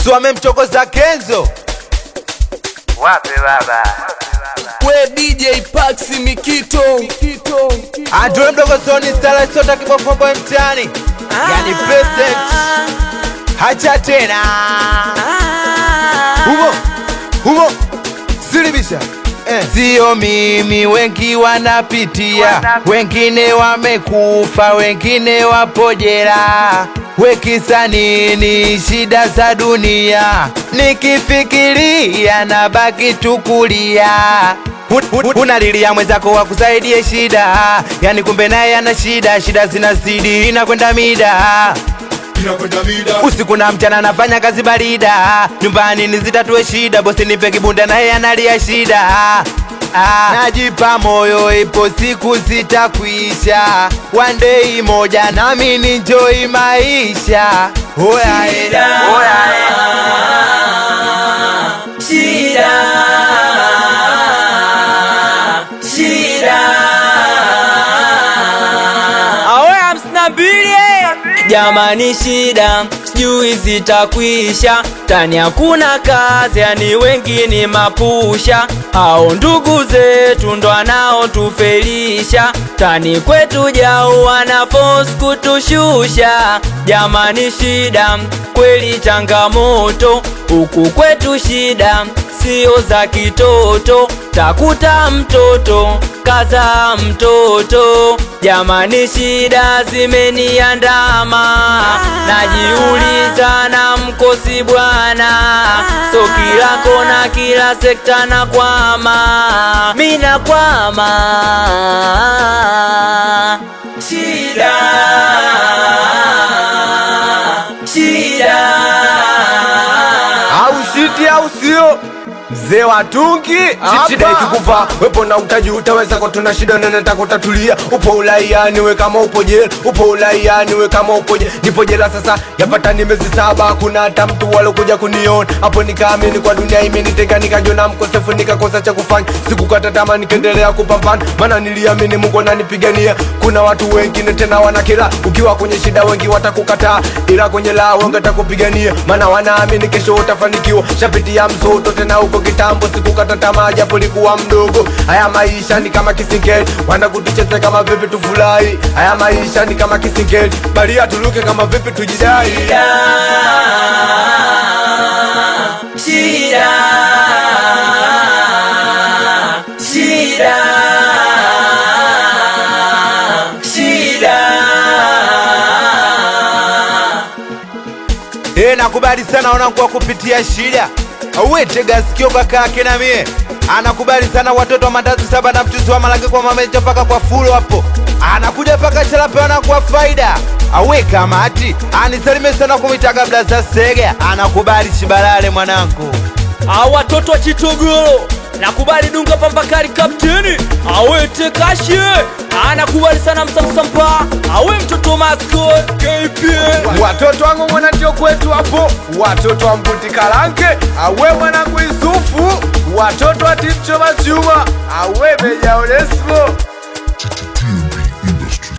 Swame mchokoza Kenzo. Wape baba. We DJ Paxi Mikito. Andrew mdogo Sony Stala sota kibofo boy mtani. Yani president. Hacha tena. Humo. Silibisha. Sio mimi, wengi wanapitia, wengine wamekufa, wengine wapojera. Wekisa nini shida za dunia, nikifikiria na baki tukulia. Unalilia mwenzako wakusaidie shida, yani kumbe naye ana shida, shida zinazidi inakwenda mida. Usiku na mchana nafanya kazi barida, nyumbani nizitatue shida, bosi nipe kibunda naye analia shida. Najipa moyo ipo siku zitakwisha, one day moja nami ninjoi maisha. Oya shida, shida, shida. Awe msnabili jamani, shida sijui zitakwisha, tani hakuna kazi, yani wengi ni mapusha. Hao ndugu zetu ndo wanao tufelisha, tani kwetu jau wana force kutushusha. Jamani, shida kweli changamoto, huku kwetu shida sio za kitoto. Takuta mtoto kaza mtoto, jamani shida zimeniandama. Najiuliza na mkosi bwana, so kila kona kila sekta na kwama, mina kwama. Shida, shida. au shiti au sio mzee watungi. Shida ikikupa wepo na utaji utaweza kwa tuna shida na nataka utatulia. Upo ulaiani we kama upo jela, upo ulaiani we kama upo jela. Nipo jela sasa yapata ni miezi 7, kuna hata mtu walokuja kuniona. Hapo nikaamini kwa dunia imeniteka, nikajiona mkosefu nikakosa cha kufanya. Sikukata tamaa nikaendelea kupambana, maana niliamini Mungu ananipigania. Kuna watu wengine tena wanakila, ukiwa kwenye shida wengi watakukataa, ila kwenye la wengi watakupigania, maana wanaamini kesho utafanikiwa. Shapitia mzoto tena uko kitambo, sikukata tamaa japo likuwa mdogo. Haya maisha ni kama kisingeli, wanakutucheze kama vipi tufurahi. Haya maisha ni kama kisingeli, bali atuluke kama vipi tujidai. Shida, shida, shida, shida. Nakubali sana wanangu kupitia shida. Awe tega sikio kaka yake na mie. Anakubali sana watoto wa mandazi 7 na mchuzi wa malaki kwa mameja paka kwa fulo hapo. Anakuja paka chalape wana kwa faida. Awe kamati anisalime sana kumitaga blaza sega. Anakubali shibalale mwanangu. Watoto wa Chitogoro nakubali dunga pambakari kapteni. Awe tekashe anakubali sana msampa. Awe mtoto masko KP. Watoto wangu mwanatio kwetu hapo, watoto wa Mbuti Kalanke. Awe mwanangu Isufu, watoto wa Timcho Machuma. Awe Beja Onesmo.